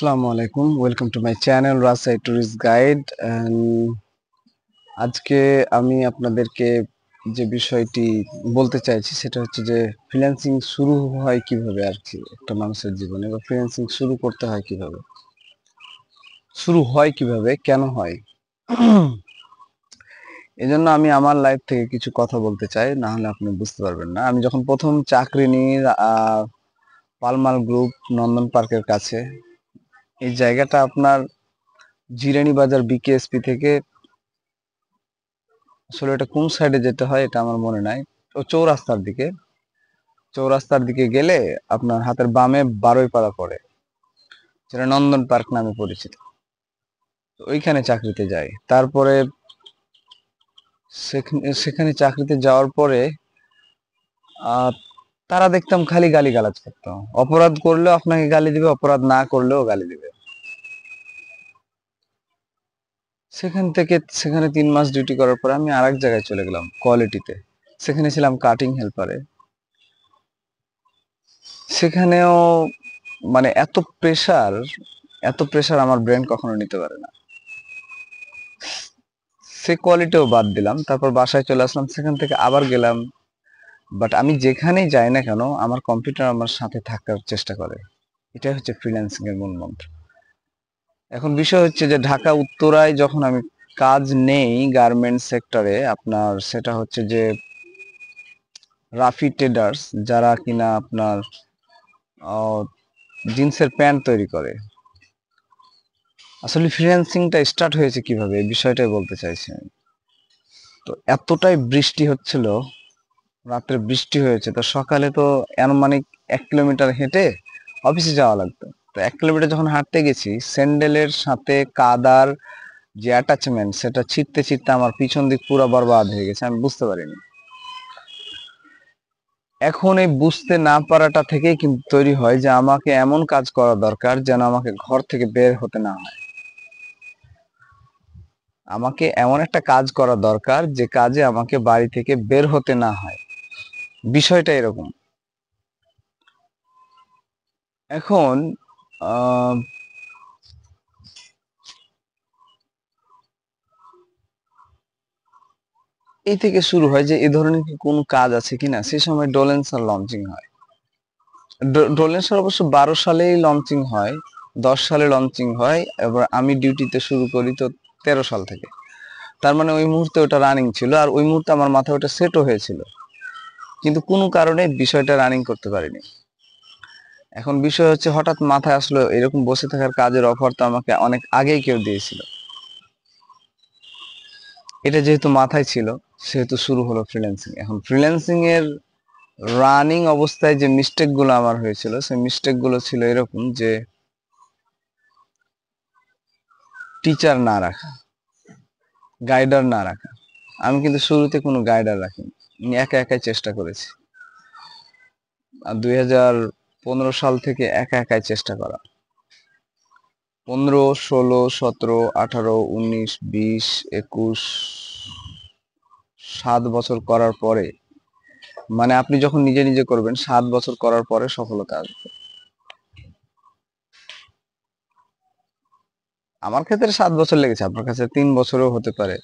আসসালামু আলাইকুম, welcome to my channel Rajshahi tourist guide. আজকে আমি আপনাদেরকে যে বিষয়টি বলতে চাইছি সেটা হচ্ছে যে ফ্রিল্যান্সিং শুরু হয় কিভাবে আর কি একটা মানুষের জীবনে, বা ফ্রিল্যান্সিং শুরু করতে হয় কিভাবে, শুরু হয় কিভাবে, কেন হয়। এই জন্য আমি আমার লাইফ থেকে কিছু কথা বলতে চাই, না হলে আপনি বুঝতে পারবেন না। আমি যখন প্রথম চাকরি নিই পালমাল গ্রুপ, নন্দন পার্কের কাছে, এই জায়গাটা আপনার জিরানী বাজার বিকেএসপি থেকে, আসলে এটা কোন সাইডে যেতে হয় এটা আমার মনে নাই, ও চৌরাস্তার দিকে গেলে আপনার হাতের বামে বারুইপাড়া পড়ে, যেটা নন্দন পার্ক নামে পরিচিত। তো ওইখানে চাকরিতে যাই। তারপরে সেখানে চাকরিতে যাওয়ার পরে আহ, তারা দেখতাম খালি গালিগালাজ করতো। অপরাধ করলেও আপনাকে গালি দিবে, অপরাধ না করলেও গালি দিবে। সেখানে 3 মাস ডিউটি করার পরে আমি আরেক জায়গায় চলে গেলাম, কোয়ালিটিতে। সেখানে ছিলাম কাটিং হেল্পারে। সেখানেও মানে এত প্রেসার আমার ব্রেন কখনো নিতে পারে না। সে কোয়ালিটিও বাদ দিলাম, তারপর বাসায় চলে আসলাম, সেখান থেকে আবার গেলাম। বাট আমি যেখানেই যাই না কেন, আমার কম্পিউটার আমার সাথে থাকার চেষ্টা করে। এটাই হচ্ছে ফ্রিল্যান্সিং এর মূল মন্ত্র। এখন বিষয় হচ্ছে যে ঢাকা উত্তরায় যখন আমি কাজ নেই গার্মেন্টস সেক্টরে, আপনার সেটা হচ্ছে যে রাফি ট্রেডার্স, যারা কিনা আপনার জিন্সের প্যান্ট তৈরি করে। আসলে ফ্রিল্যান্সিংটা স্টার্ট হয়েছে কিভাবে, এই বিষয়টাই বলতে চাইছি আমি। তো এতটাই বৃষ্টি হচ্ছিল, রাত্রে বৃষ্টি হয়েছে, তো সকালে তো আনুমানিক 1 কিলোমিটার হেঁটে অফিসে যাওয়া লাগতো। তো 1 কিলোমিটার যখন হাঁটতে গেছি, স্যান্ডেলের সাথে কাদার যে অ্যাটাচমেন্ট, সেটা ছিঁড়তে ছিঁড়তে আমার পিছন দিক পুরো বরবাদ হয়ে গেছে, আমি বুঝতে পারিনি। এখন এই বুঝতে না পারাটা থেকেই কিন্তু তৈরি হয় যে আমাকে এমন কাজ করা দরকার যেন আমাকে ঘর থেকে বের হতে না হয়। আমাকে এমন একটা কাজ করা দরকার যে কাজে আমাকে বাড়ি থেকে বের হতে না হয়। বিষয়টা এরকম। এখন আহ, এই থেকে শুরু হয় যে এই ধরনের কি কোনো কাজ আছে কিনা। সে সময় ডোলেন্সার লঞ্চিং হয়। ডোলেন্সার অবশ্য 12 সালেই লঞ্চিং হয়, 10 সালে লঞ্চিং হয়। এবার আমি ডিউটিতে শুরু করি তো 13 সাল থেকে। তার মানে ওই মুহূর্তে ওটা রানিং ছিল, আর ওই মুহূর্তে আমার মাথায় ওটা সেটও হয়েছিল, কিন্তু কোনো কারণে বিষয়টা রানিং করতে পারিনি। এখন বিষয় হচ্ছে, হঠাৎ মাথায় আসলো এরকম বসে থাকার কাজের অফার তো আমাকে অনেক আগেই কেউ দিয়েছিল। এটা যেহেতু মাথায় ছিল, সেহেতু শুরু হলো ফ্রিল্যান্সিং। এখন ফ্রিল্যান্সিং এর রানিং অবস্থায় যে মিস্টেক গুলো আমার হয়েছিল, সেই মিস্টেক গুলো ছিল এরকম যে টিচার না রাখা, গাইডার না রাখা। আমি কিন্তু শুরুতে কোনো গাইডার রাখিনি, আমি একা একাই চেষ্টা করেছি। আর 2015 সাল থেকে একা একাই চেষ্টা করা। 15, 16, 17, 18, 19, 20, 21, 7 বছর করার পরে, মানে আপনি যখন নিজে নিজে করবেন 7 বছর করার পরে সফলতা আসবে। আমার ক্ষেত্রে 7 বছর লেগেছে, আপনার কাছে 3 বছরও হতে পারে।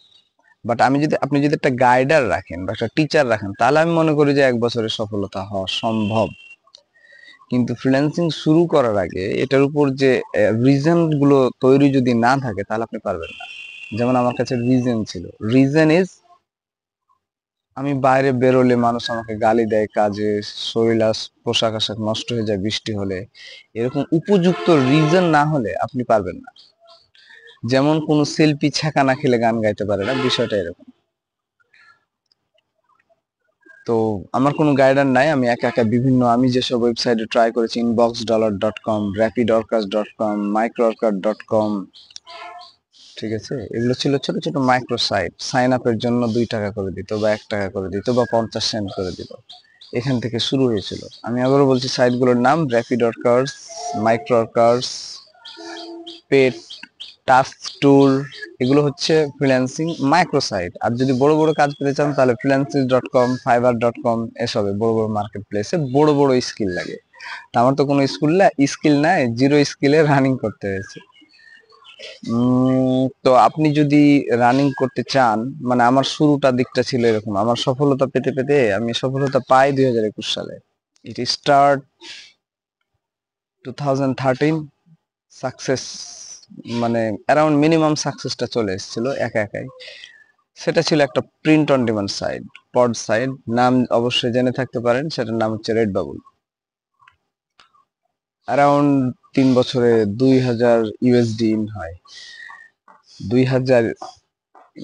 বাট আপনি যদি একটা গাইডার রাখেন বা একটা টিচার রাখেন, তাহলে আমি মনে করি যে 1 বছরের সফলতা হওয়া সম্ভব। কিন্তু ফ্রিল্যান্সিং শুরু করার আগে এটার উপর যে রিজন গুলো তৈরি যদি না থাকে, তাহলে আপনি পারবেন না। যেমন আমার কাছে রিজন ছিল। রিজন ইজ, আমি বাইরে বেরোলে মানুষ আমাকে গালি দেয়, কাজে শরীর পোশাক আশাক নষ্ট হয়ে যায় বৃষ্টি হলে। এরকম উপযুক্ত রিজন না হলে আপনি পারবেন না। যেমন কোন শিল্পী ছ্যাঁকা না খেলে গান গাইতে পারে না, বিষয়টা এরকম। তো আমার কোনো গাইডার নাই, আমি একা একা আমি যেসব ওয়েবসাইটে ট্রাই করেছি, inboxdollar.com, rapidorcas.com, microorcard.com, ঠিক আছে, এগুলো ছিল ছোট ছোট মাইক্রো সাইট। সাইন আপের জন্য 2 টাকা করে দিত, বা 1 টাকা করে দিত, বা 50 সেন্ট করে দিত। এখান থেকে শুরু হয়েছিল। আমি আবারও বলছি, সাইটগুলোর নাম র্যাপিড ওয়ার্কার্স, মাইক্রো ওয়ার্কার্স, পেট, টাস্ক ট্যুর। এগুলো হচ্ছে ফ্রিল্যান্সিং মাইক্রো সাইট। আর যদি বড় বড় কাজ পেতে চান, তাহলে ফ্রিল্যান্সিং.com, fiverr.com, এসবে বড় বড় মার্কেট প্লেসে বড় বড় স্কিল লাগে। আমার তো কোনো স্কিল নাই, জিরো স্কিলে রানিং করতে হয়েছে। তো আপনি যদি রানিং করতে চান, মানে আমার শুরুটা দিকটা ছিল এরকম, আমার সফলতা পেতে পেতে আমি সফলতা পাই 2021 সালে। ইট স্টার্ট 2013, সাকসেস মানে অ্যারাউন্ড মিনিমাম সাকসেসটা চলে এসেছিল একা একাই। সেটা ছিল একটা print on demand site, POD site, নাম অবশ্যই জেনে থাকতে পারেন, সেটার নাম হচ্ছে রেড বাবল। অ্যারাউন্ড 3 বছরে 2000 ইউএসডি ইন হয়, 2000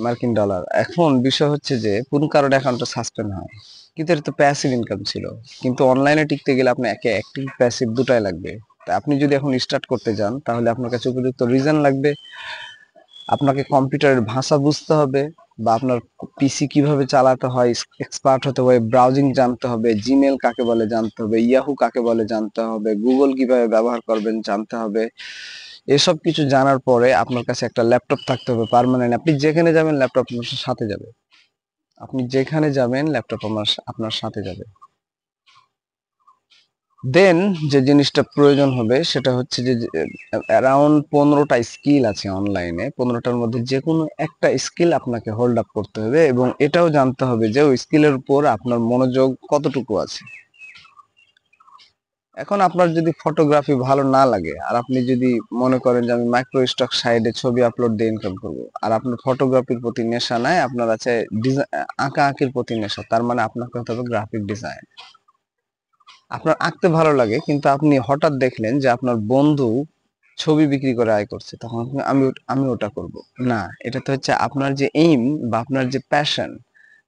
মার্কিন ডলার। এখন বিষয় হচ্ছে যে কোন কারণে অ্যাকাউন্টটা সাসপেন্ড হয়, কিন্তু এটা তো প্যাসিভ ইনকাম ছিল। কিন্তু অনলাইনে টিকতে গেলে আপনি একে অ্যাক্টিভ প্যাসিভ দুটাই লাগবে। তা আপনি যদি এখন স্টার্ট করতে যান, তাহলে আপনার কাছে উপযুক্ত রিজন লাগবে, আপনাকে কম্পিউটারের ভাষা বুঝতে হবে, বা আপনার পিসি কিভাবে চালাতে হয় এক্সপার্ট হতে হবে, ব্রাউজিং জানতে হবে, জিমেল কাকে বলে জানতে হবে, ইয়াহু কাকে বলে জানতে হবে, গুগল কিভাবে ব্যবহার করবেন জানতে হবে। এসব কিছু জানার পরে আপনার কাছে একটা ল্যাপটপ থাকতে হবে পার্মানেন্ট। আপনি যেখানে যাবেন ল্যাপটপ আপনার সাথে যাবে, আপনি যেখানে যাবেন ল্যাপটপ আপনার সাথে যাবে। দেন যে জিনিসটা প্রয়োজন হবে সেটা হচ্ছে যে অ্যারাউন্ড 15টা স্কিল আছে অনলাইনে, 15টার মধ্যে যে কোনো একটা স্কিল আপনাকে হোল্ড আপ করতে হবে, এবং এটাও জানতে হবে যে ওই স্কিলের উপর আপনার মনোযোগ কতটুকু আছে। এখন আপনার যদি ফটোগ্রাফি ভালো না লাগে, আর আপনি যদি মনে করেন যে আমি মাইক্রো স্টক সাইডে ছবি আপলোড দিয়ে ইনকাম করবো, আর আপনার ফটোগ্রাফির প্রতি নেশা নাই, আপনার আছে আঁকা আঁকির প্রতি নেশা, তার মানে আপনাকে হতে হবে গ্রাফিক ডিজাইন। আপনার আঁকতে ভালো লাগে, কিন্তু আপনি হঠাৎ দেখলেন যে আপনার বন্ধু ছবি বিক্রি করে আয় করছে, তখন আমি ওটা করব না। এটাতে হচ্ছে আপনার যে এইম বা আপনার যে প্যাশন,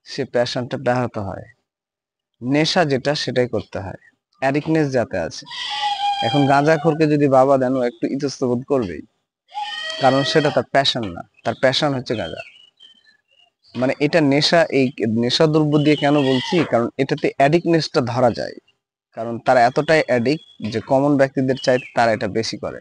সে প্যাশনটা ব্যাহত হয়। নেশা যেটা সেটাই করতে হয়, অ্যাডিকনেস যাতে আছে। এখন গাঁজাখোরকে যদি বাবা দেন, ও একটু ইতস্তত করবেই, কারণ সেটা তার প্যাশন না, তার প্যাশন হচ্ছে গাঁজা। মানে এটা নেশা। এই নেশা দ্রব্য দিয়ে কেন বলছি, কারণ এটাতে অ্যাডিকনেসটা ধরা যায়, কারণ তারা এতটাই অ্যাডিক্ট যে কমন ব্যক্তিদের চাইতে তারা এটা বেশি করে।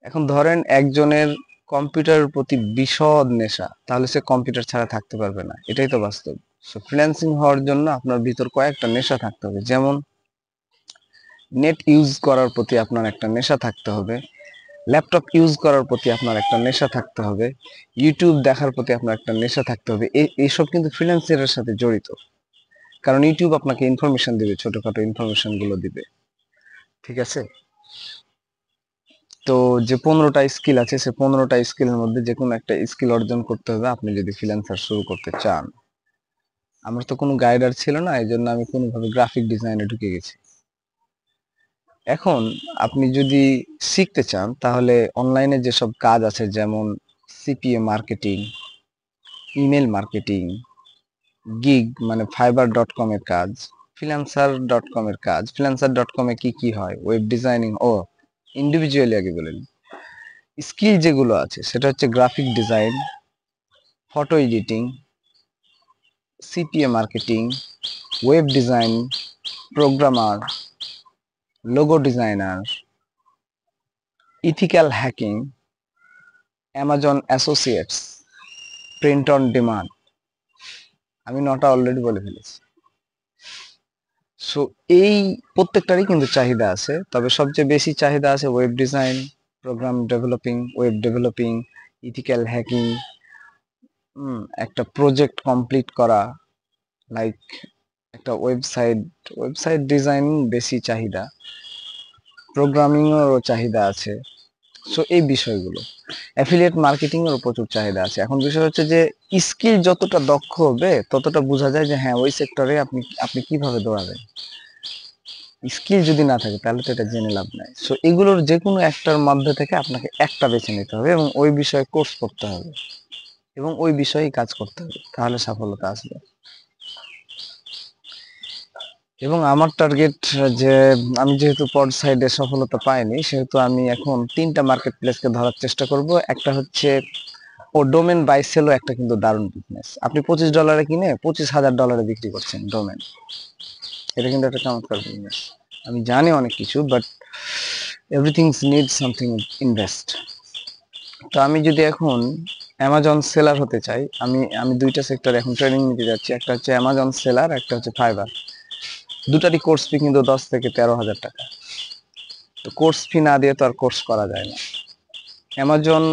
এখন ধরেন একজনের কম্পিউটারের প্রতি বিশদ নেশা, তাহলে সে কম্পিউটার ছাড়া থাকতে পারবে না, এটাই তো বাস্তব। সো ফ্রিল্যান্সিং হওয়ার জন্য আপনার ভিতর কয়েকটা নেশা থাকতে হবে, যেমন নেট ইউজ করার প্রতি আপনার একটা নেশা থাকতে হবে, ল্যাপটপ ইউজ করার প্রতি আপনার একটা নেশা থাকতে হবে, ইউটিউব দেখার প্রতি আপনার একটা নেশা থাকতে হবে। এইসব কিন্তু ফ্রিল্যান্সিংয়ের সাথে জড়িত, কারণ ইউটিউব আপনাকে ইনফরমেশন দিবে, ছোটখাটো ইনফরমেশন গুলো দিবে, ঠিক আছে? তো যে 15টা স্কিল আছে, সে 15টা স্কিলের মধ্যে যে কোনো একটা স্কিল অর্জন করতে হবে আপনি যদি ফ্রিল্যান্সার শুরু করতে চান। আমার তো কোনো গাইডার ছিল না, এই জন্য আমি কোনোভাবে গ্রাফিক ডিজাইনে ঢুকে গেছি। এখন আপনি যদি শিখতে চান, তাহলে অনলাইনে যেসব কাজ আছে, যেমন CPA marketing, email marketing, gig মানে fiverr.com এর কাজ, freelancer.com এর কাজ। freelancer.com এ কি কি হয়, ওয়েব ডিজাইনিং, ও ইন্ডিভিজুয়ালি আগে বলেন। স্কিল যেগুলো আছে সেটা হচ্ছে graphic design, photo editing, CPA marketing, web design, programmer, logo designer, ethical hacking, Amazon associates, print on demand. আমি নটা অলরেডি বলে ফেলেছি। সো এই প্রত্যেকটারই কিন্তু চাহিদা আছে, তবে সবচেয়ে বেশি চাহিদা আছে web design, program developing, web developing, ethical hacking, একটা প্রজেক্ট কমপ্লিট করা, লাইক একটা ওয়েবসাইট ডিজাইনিং বেশি চাহিদা, প্রোগ্রামিংয়েরও চাহিদা আছে। সো এই বিষয়গুলো, অ্যাফিলিয়েট মার্কেটিং এরও প্রচুর চাহিদা আছে। এখন বিষয় হচ্ছে যে স্কিল যতটা দক্ষ হবে ততটা বোঝা যায় যে হ্যাঁ ওই সেক্টরে আপনি কিভাবে দৌড়াবেন। স্কিল যদি না থাকে তাহলে তো এটা জেনে লাভ নাই। সো এগুলোর যে কোনো একটার মধ্যে থেকে আপনাকে একটা বেছে নিতে হবে, এবং ওই বিষয়ে কোর্স করতে হবে, এবং ওই বিষয়েই কাজ করতে হবে, তাহলে সফলতা আসবে। এবং আমার টার্গেট, যে আমি যেহেতু পড সাইডে সফলতা পাইনি, সেহেতু আমি এখন 3টা মার্কেট প্লেসকে ধরার চেষ্টা করব। একটা হচ্ছে ডোমেন বাই সেলও, একটা কিন্তু দারুণ বিজনেস। আপনি $25 কিনে $25,000 বিক্রি করছেন ডোমেন, এটা কিন্তু একটা চমৎকার বিজনেস। আমি জানি অনেক কিছু, but everything need something invest. তো আমি যদি এখন অ্যামাজন সেলার হতে চাই, আমি 2টা সেক্টরে এখন ট্রেনিং নিতে যাচ্ছি, একটা হচ্ছে অ্যামাজন সেলার, একটা হচ্ছে ফাইবার। দুটারই কোর্স ফি কিন্তু 10 থেকে 13 হাজার টাকা। তো কোর্স ফি না দিয়ে তো আর কোর্স করা যায় না। অ্যামাজন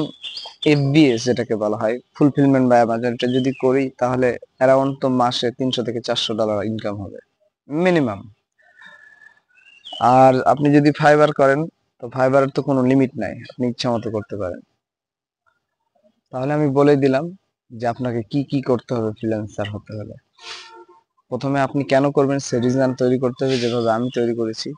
এফবিএস যেটাকে বলা হয়, ফুলফিলমেন্ট বাই অ্যামাজন, এটা যদি করি তাহলে অ্যারাউন্ড তো মাসে $300 থেকে $400 ইনকাম হবে মিনিমাম। আর আপনি যদি ফাইবার করেন, তো ফাইবারের তো কোনো লিমিট নাই, আপনি ইচ্ছা মতো করতে পারেন। তাহলে আমি বলে দিলাম যে আপনাকে কি কি করতে হবে ফ্রিল্যান্সার হতে হলে। প্রথমে আপনি কেন করবেন সে রিজন তৈরি করতে হবে, যেভাবে আমি তৈরি করেছি।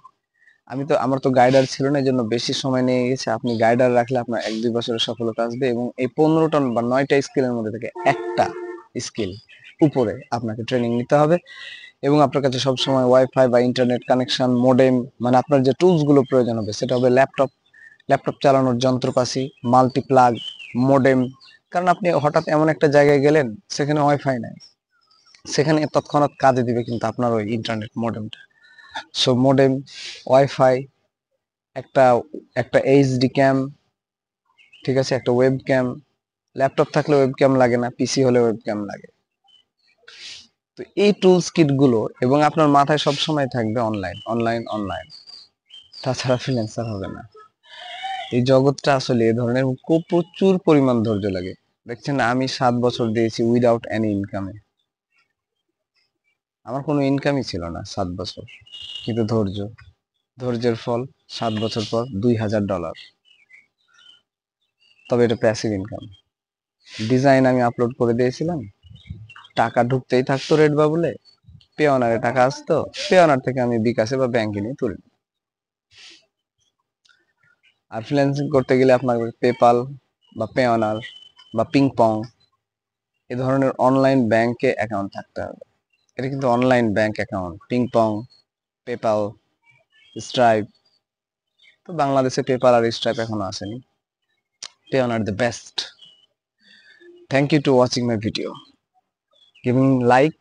আমার তো গাইডার ছিল না, এই জন্য বেশি সময় নিয়ে গেছে। আপনি গাইডার রাখলে আপনার 1-2 বছরের সফলতা আসবে, এবং এই 15টা বা 9টা স্কিলের মধ্যে থেকে একটা স্কিল উপরে আপনাকে ট্রেনিং নিতে হবে। এবং আপনার কাছে সবসময় ওয়াইফাই বা ইন্টারনেট কানেকশন, মোডেম, মানে আপনার যে টুলস গুলো প্রয়োজন হবে সেটা হবে ল্যাপটপ চালানোর যন্ত্রপাতি, মাল্টিপ্লাগ, মোডেম। কারণ আপনি হঠাৎ এমন একটা জায়গায় গেলেন সেখানে ওয়াইফাই নাই, সেখানে তৎক্ষণাৎ কাজে দিবে কিন্তু আপনার ওই ইন্টারনেট মোডেমটা। সো মোডেম, ওয়াইফাই, একটা একটা এইচডি ক্যাম, ঠিক আছে, একটা ওয়েব ক্যাম। ল্যাপটপ থাকলে ওয়েব ক্যাম লাগে না, পিসি হলে ওয়েব ক্যাম লাগে। তো এই টুলস কিট গুলো, এবং আপনার মাথায় সব সময় থাকবে অনলাইন অনলাইন অনলাইন, তাছাড়া ফ্রিল্যান্সার হবে না। এই জগৎটা আসলে এই ধরনের, খুব প্রচুর পরিমাণ ধৈর্য লাগে। দেখছেন, আমি 7 বছর দিয়েছি উইদাউট এনি ইনকামে। আমার কোনো ইনকামই ছিল না 7 বছর, কিন্তু ধৈর্যের ফল 7 বছর পর $2000। তবে এটা প্যাসিভ ইনকাম। ডিজাইন আমি আপলোড করে দিয়েছিলাম, টাকা ঢুকতেই থাকতো রেড বাবুলে, পে অনারে টাকা আসতো, পে অনার থেকে আমি বিকাশে বা ব্যাংকে নিয়ে তুলি। আর ফ্রিল্যান্সিং করতে গেলে আপনার পেপাল বা পে অনার বা পিংপং এ ধরনের অনলাইন ব্যাংকে অ্যাকাউন্ট থাকতে হবে। এটা কিন্তু online bank account, PingPong, PayPal, Stripe. তো বাংলাদেশে পেপাল আর স্ট্রাইপ এখনো আসেনি। Payoneer the best. Thank you to watching my video, giving like,